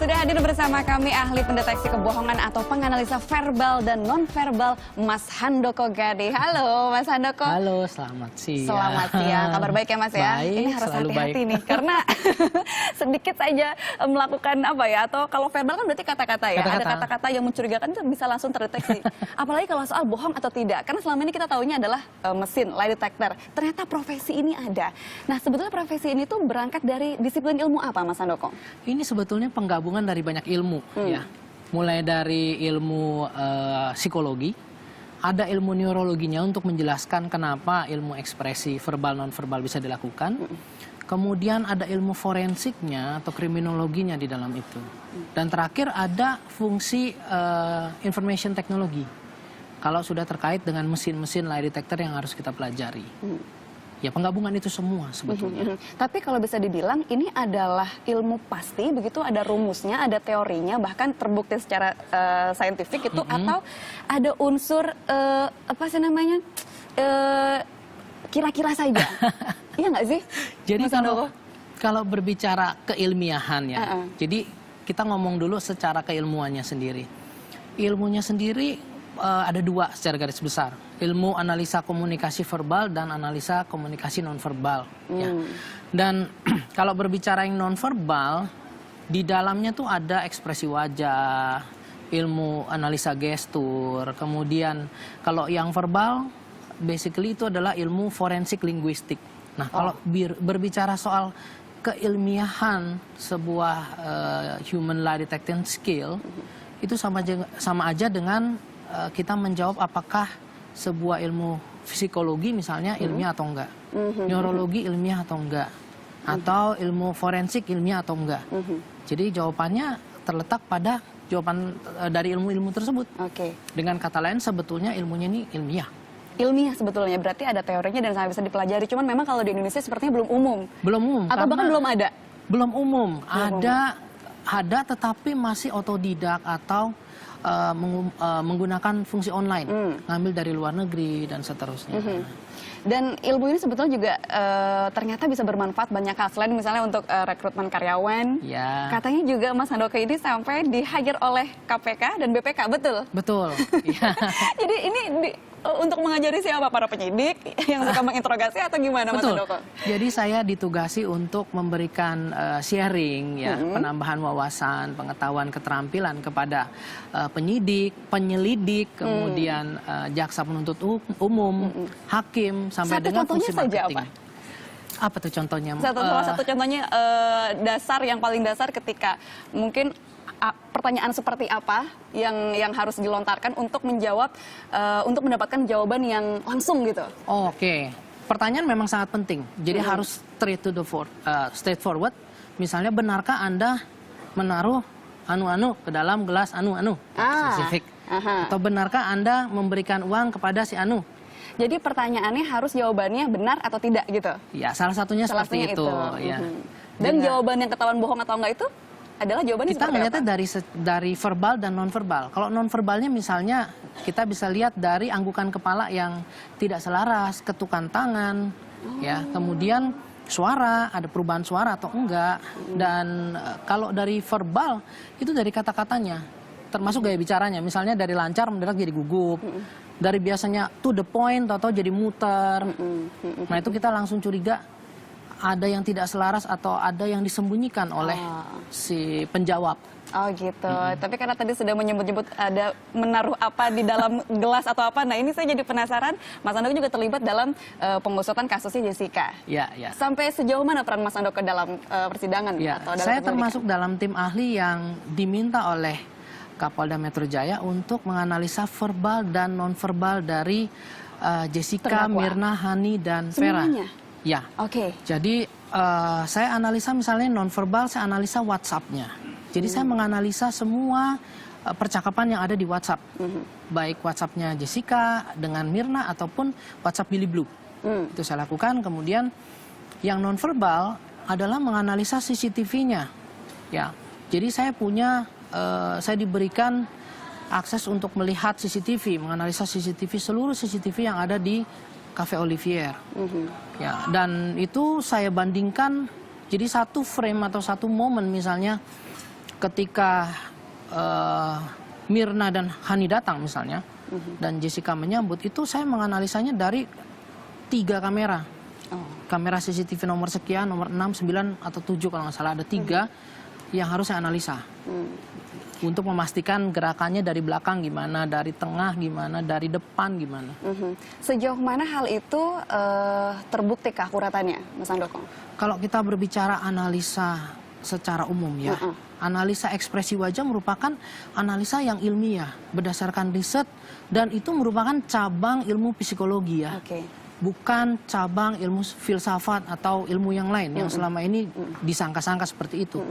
Sudah hadir bersama kami ahli pendeteksi kebohongan atau penganalisa verbal dan nonverbal Mas Handoko Gade. Halo Mas Handoko. Halo, selamat siang. Selamat siang. Kabar baik ya Mas ya? Baik, ini harus hati-hati nih karena sedikit saja melakukan apa ya, atau kalau verbal kan berarti kata-kata ya. Ada kata-kata yang mencurigakan itu bisa langsung terdeteksi. Apalagi kalau soal bohong atau tidak. Karena selama ini kita tahunya adalah mesin, lie detector. Ternyata profesi ini ada. Nah, sebetulnya profesi ini tuh berangkat dari disiplin ilmu apa Mas Handoko? Ini sebetulnya penggabungan dari banyak ilmu ya. Mulai dari ilmu psikologi, ada ilmu neurologinya untuk menjelaskan kenapa ilmu ekspresi verbal non-verbal bisa dilakukan. Kemudian ada ilmu forensiknya atau kriminologinya di dalam itu. Dan terakhir ada fungsi information technology. Kalau sudah terkait dengan mesin-mesin lie detector yang harus kita pelajari. Ya, penggabungan itu semua sebetulnya. Tapi kalau bisa dibilang ini adalah ilmu pasti, begitu ada rumusnya, ada teorinya, bahkan terbukti secara saintifik itu, atau ada unsur apa sih namanya, kira-kira saja, iya nggak sih? Jadi kalau berbicara keilmiahan ya, jadi kita ngomong dulu secara keilmuannya sendiri. Ilmunya sendiri ada dua secara garis besar, ilmu analisa komunikasi verbal dan analisa komunikasi nonverbal. Ya. Dan kalau berbicara yang nonverbal, di dalamnya tuh ada ekspresi wajah, ilmu analisa gestur, kemudian kalau yang verbal, basically itu adalah ilmu forensik linguistik. Nah, kalau berbicara soal keilmiahan sebuah human lie detection skill, itu sama aja dengan kita menjawab apakah sebuah ilmu psikologi misalnya ilmiah atau enggak, neurologi ilmiah atau enggak, atau ilmu forensik ilmiah atau enggak. Jadi jawabannya terletak pada jawaban dari ilmu-ilmu tersebut. Dengan kata lain sebetulnya ilmunya ini ilmiah. Ilmiah sebetulnya, berarti ada teorinya dan sangat bisa dipelajari. Cuman memang kalau di Indonesia sepertinya belum umum. Belum umum. Atau bahkan belum ada. Belum umum. Ada tetapi masih otodidak atau menggunakan fungsi online, ngambil dari luar negeri dan seterusnya. Dan ilmu ini sebetulnya juga ternyata bisa bermanfaat banyak hal. Selain misalnya untuk rekrutmen karyawan, katanya juga Mas Handoko ini sampai di-hire oleh KPK dan BPK, betul? Betul. Jadi ini untuk mengajari siapa? Para penyidik yang suka menginterogasi atau gimana Mas Handoko? Jadi saya ditugasi untuk memberikan sharing, ya, penambahan wawasan, pengetahuan, keterampilan kepada penyidik, penyelidik, kemudian jaksa penuntut umum, hakim, sampai dengan fungsi marketing. Apa tuh contohnya? Salah satu contohnya dasar, yang paling dasar ketika mungkin pertanyaan seperti apa yang harus dilontarkan untuk menjawab, untuk mendapatkan jawaban yang langsung gitu. Oke. Pertanyaan memang sangat penting. Jadi harus straightforward. Misalnya, benarkah Anda menaruh anu-anu ke dalam gelas anu-anu? Spesifik. Atau benarkah Anda memberikan uang kepada si anu? Jadi pertanyaannya harus jawabannya benar atau tidak gitu? Ya, salah satunya seperti itu. Ya. Dan jawaban yang ketahuan bohong atau enggak itu adalah jawabannya kita melihatnya dari verbal dan nonverbal. Kalau nonverbalnya misalnya kita bisa lihat dari anggukan kepala yang tidak selaras, ketukan tangan, ya, kemudian suara, ada perubahan suara atau enggak. Dan kalau dari verbal itu dari kata-katanya, termasuk gaya bicaranya. Misalnya dari lancar mendadak jadi gugup, dari biasanya to the point atau jadi muter. Nah, itu kita langsung curiga ada yang tidak selaras atau ada yang disembunyikan oleh si penjawab. Oh gitu. Tapi karena tadi sudah menyebut-nyebut ada menaruh apa di dalam gelas atau apa. Nah, ini saya jadi penasaran. Mas Handoko juga terlibat dalam pengusutan kasusnya Jessica. Ya. Sampai sejauh mana peran Mas Handoko dalam persidangan? Ya, atau dalam saya termasuk dalam tim ahli yang diminta oleh Kapolda Metro Jaya untuk menganalisa verbal dan nonverbal dari Jessica, Mirna, Hani, dan Vera. Semuanya? Ya, jadi saya analisa misalnya nonverbal, saya analisa WhatsApp-nya. Jadi saya menganalisa semua percakapan yang ada di WhatsApp, baik WhatsApp-nya Jessica dengan Mirna ataupun WhatsApp Billy Blue. Itu saya lakukan. Kemudian yang nonverbal adalah menganalisa CCTV-nya. Ya, jadi saya diberikan akses untuk melihat CCTV, menganalisa CCTV, seluruh CCTV yang ada di Cafe Olivier. Ya, dan itu saya bandingkan, jadi satu frame atau satu momen misalnya ketika Mirna dan Hani datang misalnya, dan Jessica menyambut, itu saya menganalisanya dari 3 kamera. Kamera CCTV nomor sekian, nomor 6, 9, atau 7 kalau nggak salah, ada 3 yang harus saya analisa. Untuk memastikan gerakannya dari belakang gimana, dari tengah gimana, dari depan gimana. Sejauh mana hal itu terbukti keakuratannya, Mas Handoko? Kalau kita berbicara analisa secara umum ya, analisa ekspresi wajah merupakan analisa yang ilmiah, berdasarkan riset, dan itu merupakan cabang ilmu psikologi ya. Bukan cabang ilmu filsafat atau ilmu yang lain yang selama ini disangka-sangka seperti itu.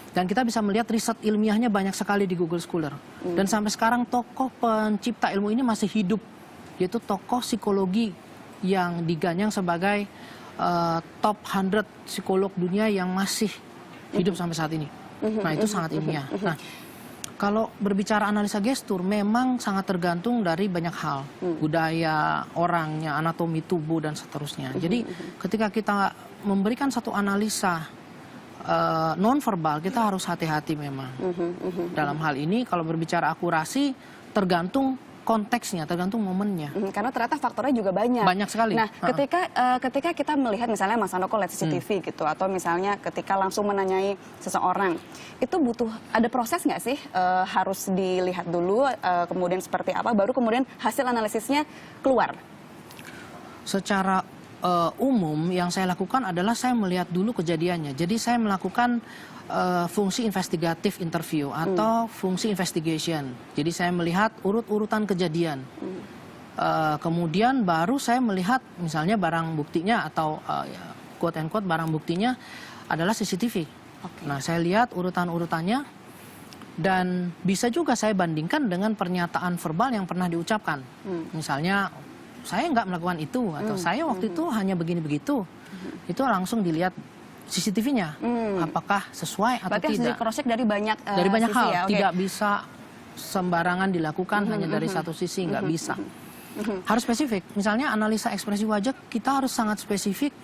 Dan kita bisa melihat riset ilmiahnya banyak sekali di Google Scholar. Dan sampai sekarang tokoh pencipta ilmu ini masih hidup, yaitu tokoh psikologi yang diganyang sebagai top 100 psikolog dunia yang masih hidup sampai saat ini. Nah, itu sangat ilmiah. Nah, kalau berbicara analisa gestur, memang sangat tergantung dari banyak hal. Budaya, orangnya, anatomi tubuh, dan seterusnya. Jadi ketika kita memberikan satu analisa non-verbal, kita harus hati-hati memang. Dalam hal ini, kalau berbicara akurasi, tergantung konteksnya, tergantung momennya. Karena ternyata faktornya juga banyak. Banyak sekali. Nah, ketika kita melihat misalnya Mas Handoko lihat CCTV gitu, atau misalnya ketika langsung menanyai seseorang, itu butuh ada proses nggak sih? Harus dilihat dulu, kemudian seperti apa, baru kemudian hasil analisisnya keluar? Secara umum yang saya lakukan adalah saya melihat dulu kejadiannya. Jadi saya melakukan fungsi investigatif interview atau fungsi investigation. Jadi saya melihat urut-urutan kejadian. Kemudian baru saya melihat misalnya barang buktinya atau quote and quote barang buktinya adalah CCTV. Nah, saya lihat urutan-urutannya dan bisa juga saya bandingkan dengan pernyataan verbal yang pernah diucapkan. Misalnya saya nggak melakukan itu atau saya waktu itu hanya begini begitu. Itu langsung dilihat CCTV-nya, apakah sesuai atau berarti tidak. Berarti harus di-cross-check dari banyak sisi, hal, ya? Tidak bisa sembarangan dilakukan hanya dari satu sisi, nggak bisa. Harus spesifik, misalnya analisa ekspresi wajah kita harus sangat spesifik,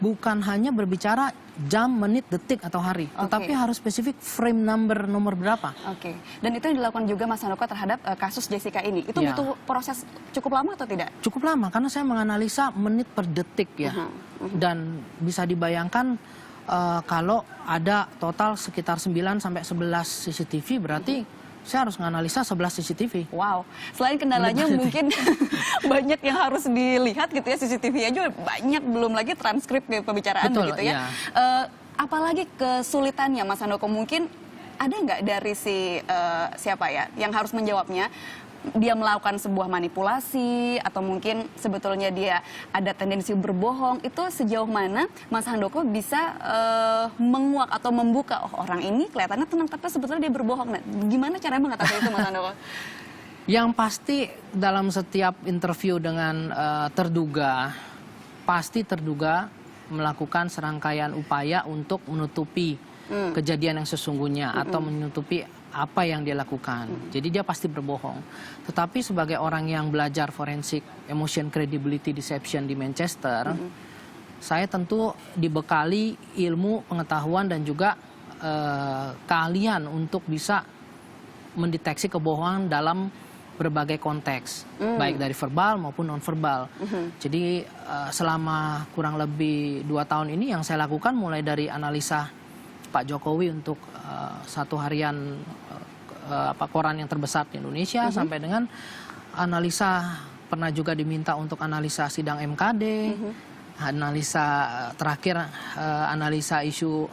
bukan hanya berbicara jam, menit, detik, atau hari, tetapi harus spesifik frame number, nomor berapa. Dan itu yang dilakukan juga Mas Handoko terhadap kasus Jessica ini, itu butuh proses cukup lama atau tidak? Cukup lama, karena saya menganalisa menit per detik ya, dan bisa dibayangkan kalau ada total sekitar 9 sampai 11 CCTV, berarti saya harus menganalisa 11 CCTV. Wow, selain kendalanya mungkin banyak yang harus dilihat gitu ya, CCTV aja banyak, belum lagi transkrip pembicaraan. Betul, gitu ya. Apalagi kesulitannya Mas Handoko, mungkin ada nggak dari siapa ya yang harus menjawabnya? Dia melakukan sebuah manipulasi atau mungkin sebetulnya dia ada tendensi berbohong, itu sejauh mana Mas Handoko bisa menguak atau membuka, oh orang ini kelihatannya tenang tapi sebetulnya dia berbohong. Nah, gimana caranya mengatasi itu Mas Handoko? Yang pasti dalam setiap interview dengan terduga, pasti terduga melakukan serangkaian upaya untuk menutupi kejadian yang sesungguhnya atau menutupi apa yang dia lakukan. Jadi dia pasti berbohong. Tetapi sebagai orang yang belajar forensik emotion credibility deception di Manchester, saya tentu dibekali ilmu, pengetahuan, dan juga keahlian untuk bisa mendeteksi kebohongan dalam berbagai konteks, baik dari verbal maupun non-verbal. Jadi selama kurang lebih 2 tahun ini yang saya lakukan mulai dari analisa Pak Jokowi untuk satu harian koran yang terbesar di Indonesia, sampai dengan analisa, pernah juga diminta untuk analisa sidang MKD, analisa terakhir analisa isu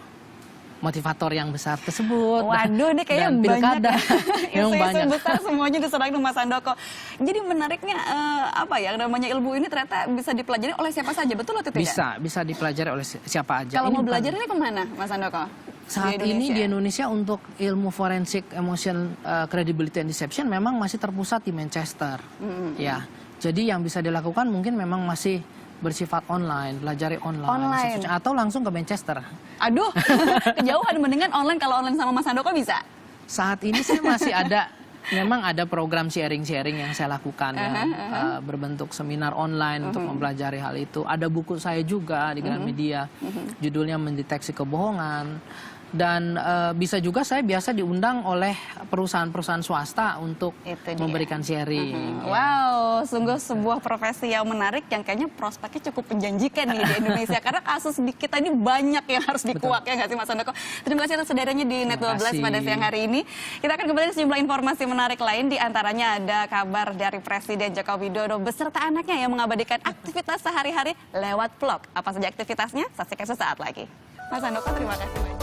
motivator yang besar tersebut. Waduh, ini kayaknya banyak ya. Isu-isu besar semuanya diserang Mas Handoko. Jadi menariknya apa ya, namanya ilmu ini ternyata bisa dipelajari oleh siapa saja, betul atau tidak? Bisa dipelajari oleh siapa aja. Kalau mau belajar ini kemana Mas Handoko? Saat ini di Indonesia untuk ilmu forensik emotion credibility and deception memang masih terpusat di Manchester. Ya, jadi yang bisa dilakukan mungkin memang masih bersifat online, pelajari online. Atau langsung ke Manchester. Aduh, kejauhan, mendingan online. Kalau online sama Mas Handoko bisa? Saat ini saya masih ada, memang ada program sharing-sharing yang saya lakukan ya, berbentuk seminar online untuk mempelajari hal itu. Ada buku saya juga di Gramedia, judulnya Mendeteksi Kebohongan. Dan bisa juga saya biasa diundang oleh perusahaan-perusahaan swasta untuk memberikan sharing. Wow, sungguh sebuah profesi yang menarik yang kayaknya prospeknya cukup menjanjikan nih di Indonesia. Karena kasus di kita ini banyak yang harus dikuak, ya nggak sih Mas Handoko? Terima kasih atas sederhananya di Net 12 pada siang hari ini. Kita akan kembali ke sejumlah informasi menarik lain. Di antaranya ada kabar dari Presiden Joko Widodo beserta anaknya yang mengabadikan aktivitas sehari-hari lewat vlog. Apa saja aktivitasnya? Saksikan sesaat lagi. Mas Handoko, terima kasih banyak.